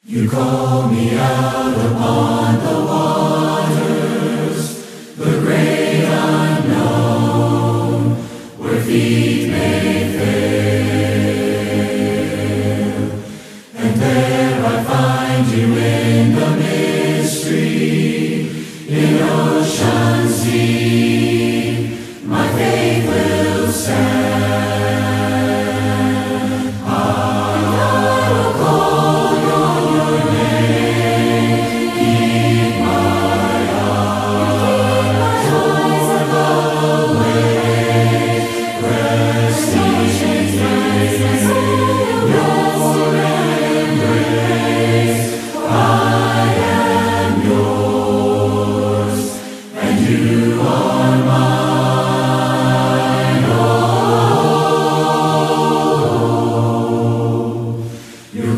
You call me out upon the waters, the great unknown, where feet may fail. And there I find you in the mystery, in ocean's deep, my faith will stand.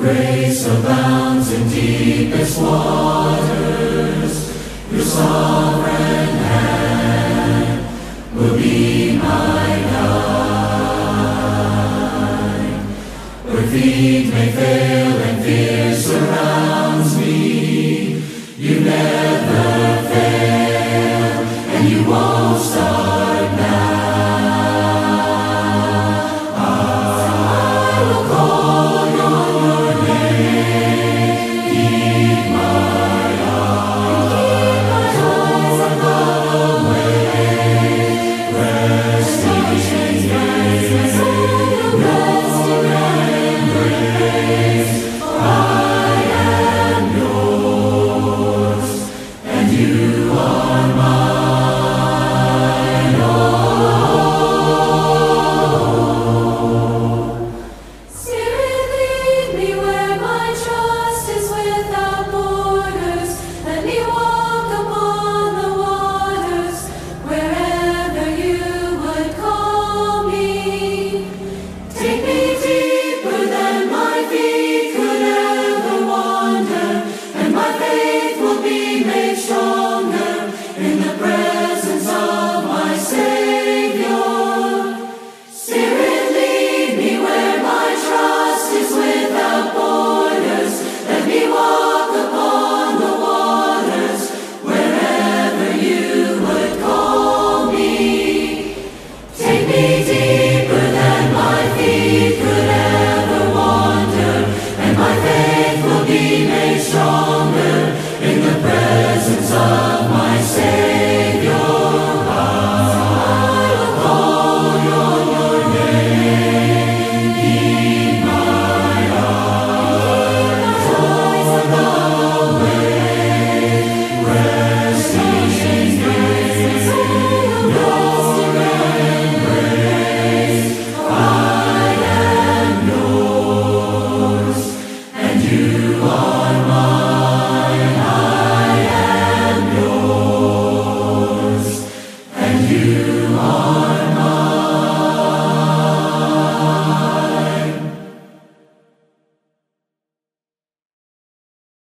Grace abounds in deepest waters. Your sovereign hand will be my guide. Where feet may fail and fear surrounds me, you never